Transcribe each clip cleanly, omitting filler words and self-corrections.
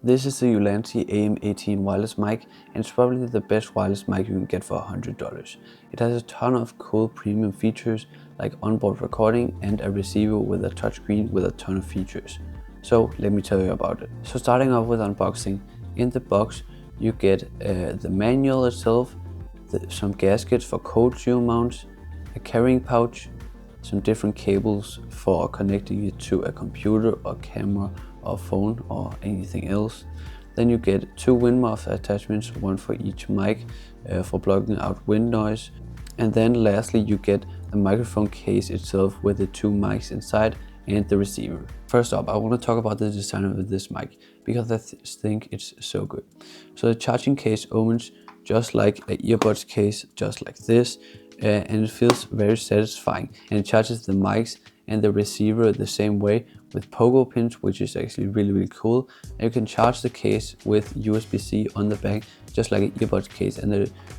This is the Ulanzi AM18 wireless mic, and it's probably the best wireless mic you can get for $100. It has a ton of cool premium features like onboard recording and a receiver with a touchscreen with a ton of features. So let me tell you about it. So starting off with unboxing, in the box you get the manual itself, some gaskets for cold shoe mounts, a carrying pouch, some different cables for connecting it to a computer or camera or phone or anything else. Then you get two wind muff attachments, one for each mic for blocking out wind noise. And then lastly you get the microphone case itself with the two mics inside and the receiver. First up, I want to talk about the design of this mic because I think it's so good. So the charging case opens just like an earbuds case, just like this, and it feels very satisfying, and it charges the mics and the receiver the same way with pogo pins, which is actually really cool. And you can charge the case with USB-C on the back just like an earbuds case, and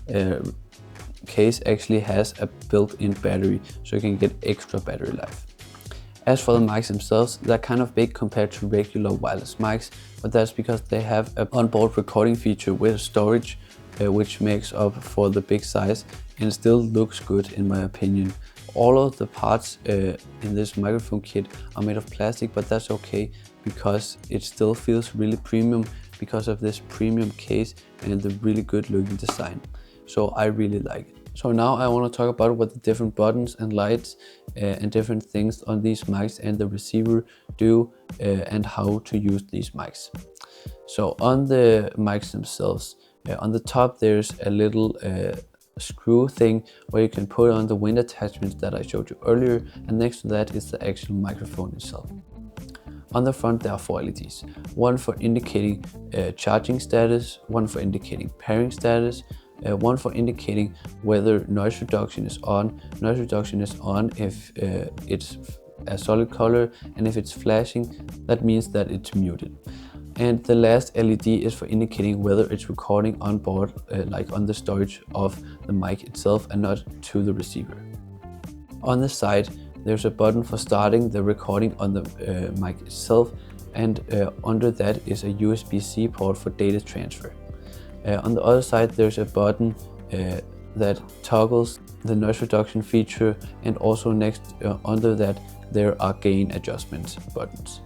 the case actually has a built-in battery so you can get extra battery life. As for the mics themselves, they're kind of big compared to regular wireless mics, but that's because they have an onboard recording feature with storage which makes up for the big size and still looks good in my opinion. All of the parts in this microphone kit are made of plastic, but that's okay because it still feels really premium because of this premium case and the really good looking design. So I really like it. So now I want to talk about what the different buttons and lights and different things on these mics and the receiver do and how to use these mics. So on the mics themselves, on the top there's a little screw thing where you can put on the wind attachments that I showed you earlier, and next to that is the actual microphone itself. On the front there are four LEDs, one for indicating charging status, one for indicating pairing status, one for indicating whether noise reduction is on. Noise reduction is on if it's a solid color, and if it's flashing, that means that it's muted. And the last LED is for indicating whether it's recording on board, like on the storage of the mic itself and not to the receiver. On the side, there's a button for starting the recording on the mic itself, and under that is a USB-C port for data transfer. On the other side, there's a button that toggles the noise reduction feature, and also next under that there are gain adjustment buttons.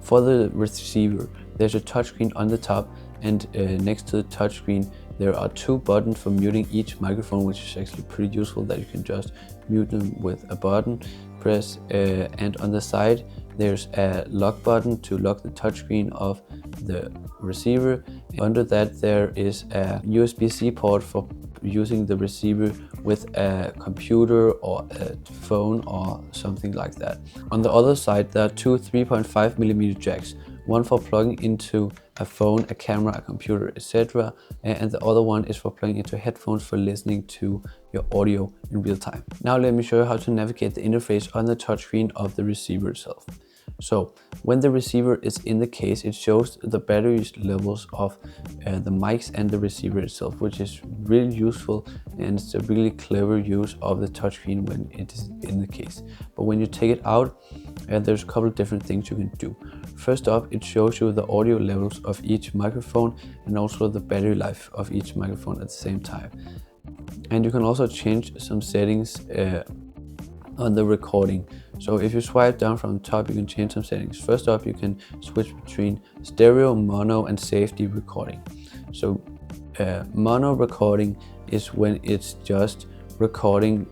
For the receiver, there's a touchscreen on the top, and next to the touchscreen there are two buttons for muting each microphone, which is actually pretty useful that you can just mute them with a button press. And on the side there's a lock button to lock the touchscreen of the receiver. Under that there is a USB-C port for using the receiver with a computer or a phone or something like that. On the other side there are two 3.5mm jacks, one for plugging into a phone, a camera, a computer, etc. And the other one is for plugging into headphones for listening to your audio in real time. Now let me show you how to navigate the interface on the touchscreen of the receiver itself. So when the receiver is in the case, it shows the battery levels of the mics and the receiver itself, which is really useful, and it's a really clever use of the touchscreen when it is in the case. But when you take it out, there's a couple of different things you can do. First up, it shows you the audio levels of each microphone and also the battery life of each microphone at the same time. And you can also change some settings on the recording. So if you swipe down from the top, you can change some settings. First up, you can switch between stereo, mono and safety recording. So mono recording is when it's just recording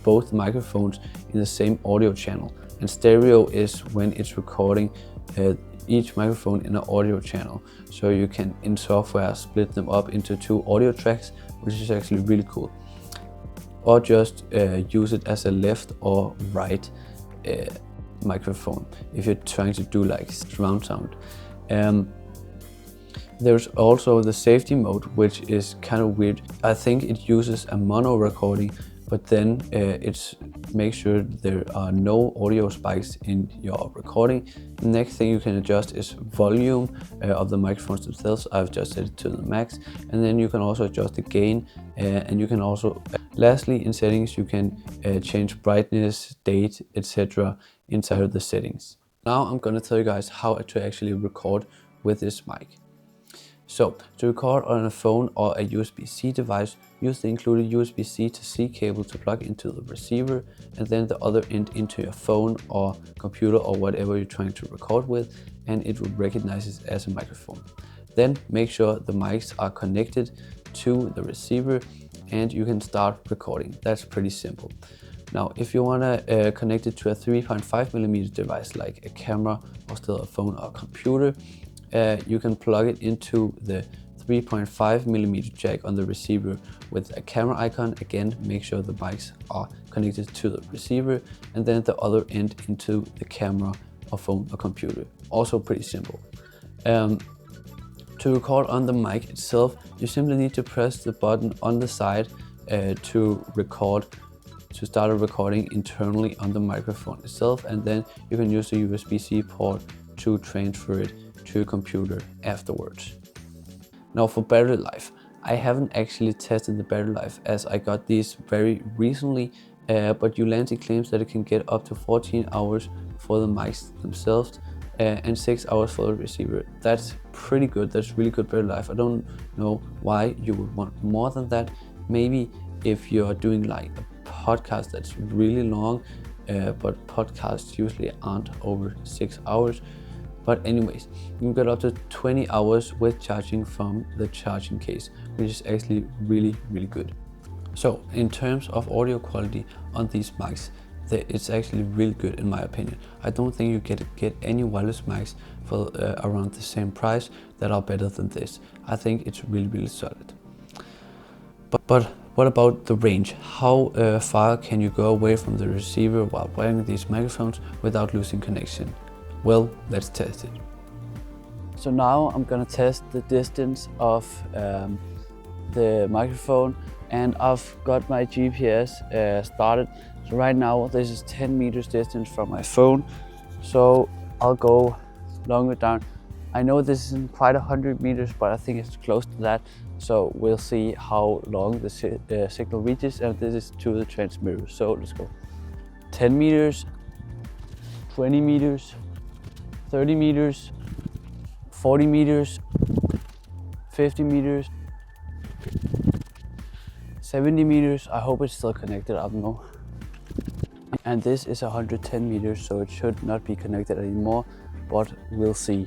both microphones in the same audio channel, and stereo is when it's recording each microphone in an audio channel. So you can in software split them up into two audio tracks, which is actually really cool. Or just use it as a left or right microphone if you're trying to do like surround sound. There's also the safety mode, which is kind of weird. I think it uses a mono recording, but then it's make sure there are no audio spikes in your recording. The next thing you can adjust is volume of the microphones themselves. I've just set it to the max, and then you can also adjust the gain, and you can also lastly in settings you can change brightness, date, etc. inside of the settings. Now I'm gonna tell you guys how to actually record with this mic. So, to record on a phone or a USB-C device, use the included USB-C to C cable to plug into the receiver and then the other end into your phone or computer or whatever you're trying to record with, and it will recognize it as a microphone. Then make sure the mics are connected to the receiver and you can start recording. That's pretty simple. Now, if you want to connect it to a 3.5mm device like a camera or still a phone or computer, you can plug it into the 3.5mm jack on the receiver with a camera icon. Again, make sure the mics are connected to the receiver and then the other end into the camera or phone or computer. Also pretty simple. To record on the mic itself, you simply need to press the button on the side to start a recording internally on the microphone itself, and then you can use the USB-C port to transfer it to your computer afterwards. Now for battery life, I haven't actually tested the battery life as I got these very recently, but Ulanzi claims that it can get up to 14 hours for the mics themselves and 6 hours for the receiver. That's pretty good. That's really good battery life. I don't know why you would want more than that. Maybe if you're doing like a podcast that's really long, but podcasts usually aren't over 6 hours. But anyways, you can get up to 20 hours with charging from the charging case, which is actually really, really good. So in terms of audio quality on these mics, it's actually really good in my opinion. I don't think you get any wireless mics for around the same price that are better than this. I think it's really, really solid. But what about the range? How far can you go away from the receiver while wearing these microphones without losing connection? Well, let's test it. So now I'm gonna test the distance of the microphone, and I've got my GPS started. So right now this is 10 meters distance from my phone. So I'll go longer down. I know this isn't quite 100 meters, but I think it's close to that. So we'll see how long the signal reaches, and this is to the transmitter. So let's go. 10 meters, 20 meters, 30 meters, 40 meters, 50 meters, 70 meters. I hope it's still connected, I don't know. And this is 110 meters, so it should not be connected anymore, but we'll see.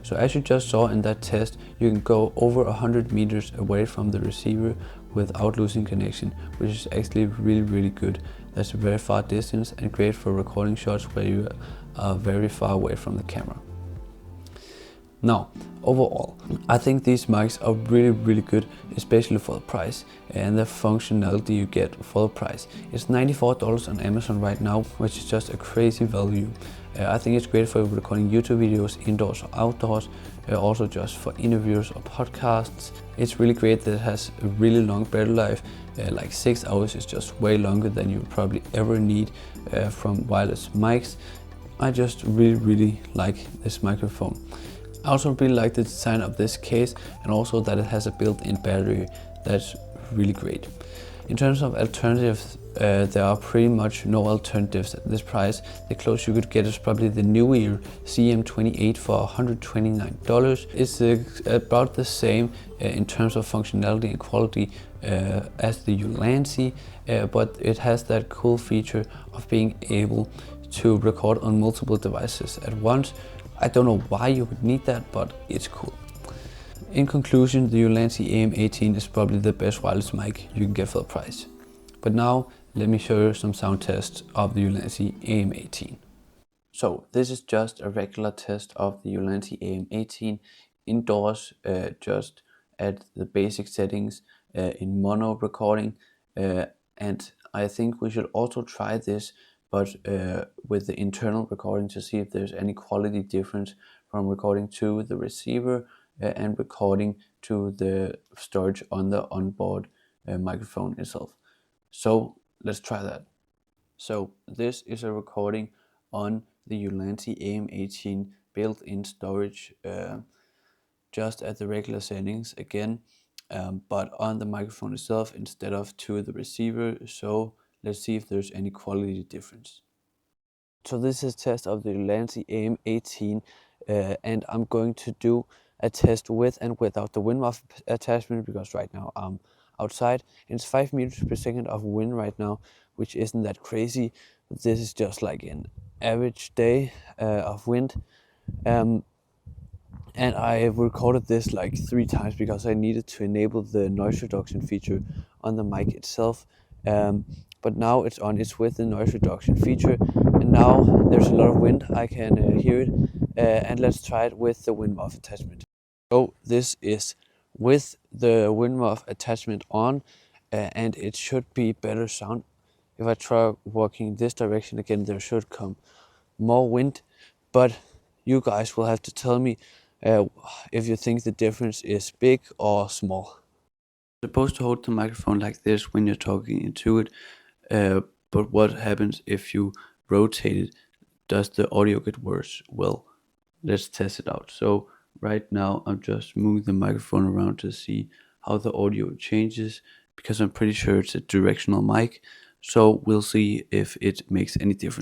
So as you just saw in that test, you can go over 100 meters away from the receiver without losing connection, which is actually really, really good. That's a very far distance and great for recording shots where you are very far away from the camera. Now, overall, I think these mics are really, really good, especially for the price and the functionality you get for the price. It's $94 on Amazon right now, which is just a crazy value. I think it's great for recording YouTube videos indoors or outdoors, also just for interviews or podcasts. It's really great that it has a really long battery life, like 6 hours is just way longer than you probably ever need from wireless mics. I just really, really like this microphone. I also really like the design of this case and also that it has a built-in battery. That's really great. In terms of alternatives, there are pretty much no alternatives at this price. The closest you could get is probably the newer CM18 for $129. It's about the same in terms of functionality and quality as the Ulanzi, but it has that cool feature of being able to record on multiple devices at once. I don't know why you would need that, but it's cool. In conclusion, the Ulanzi AM18 is probably the best wireless mic you can get for the price. But now, let me show you some sound tests of the Ulanzi AM18. So this is just a regular test of the Ulanzi AM18 indoors, just at the basic settings in mono recording. And I think we should also try this, but with the internal recording to see if there's any quality difference from recording to the receiver and recording to the storage on the onboard microphone itself. So let's try that. So this is a recording on the Ulanzi AM18 built-in storage, just at the regular settings again, but on the microphone itself instead of to the receiver. So let's see if there's any quality difference. So this is a test of the Ulanzi AM18 and I'm going to do a test with and without the wind muff attachment because right now I'm outside and it's 5 meters per second of wind right now, which isn't that crazy. This is just like an average day of wind. And I recorded this like 3 times because I needed to enable the noise reduction feature on the mic itself. But now it's on, it's with the noise reduction feature, and now there's a lot of wind, I can hear it, and let's try it with the wind muff attachment. So this is with the wind muff attachment on, and it should be better sound. If I try walking this direction again, there should come more wind, but you guys will have to tell me if you think the difference is big or small. You're supposed to hold the microphone like this when you're talking into it, but what happens if you rotate it? Does the audio get worse? Well, let's test it out. So right now I'm just moving the microphone around to see how the audio changes, because I'm pretty sure it's a directional mic. So we'll see if it makes any difference.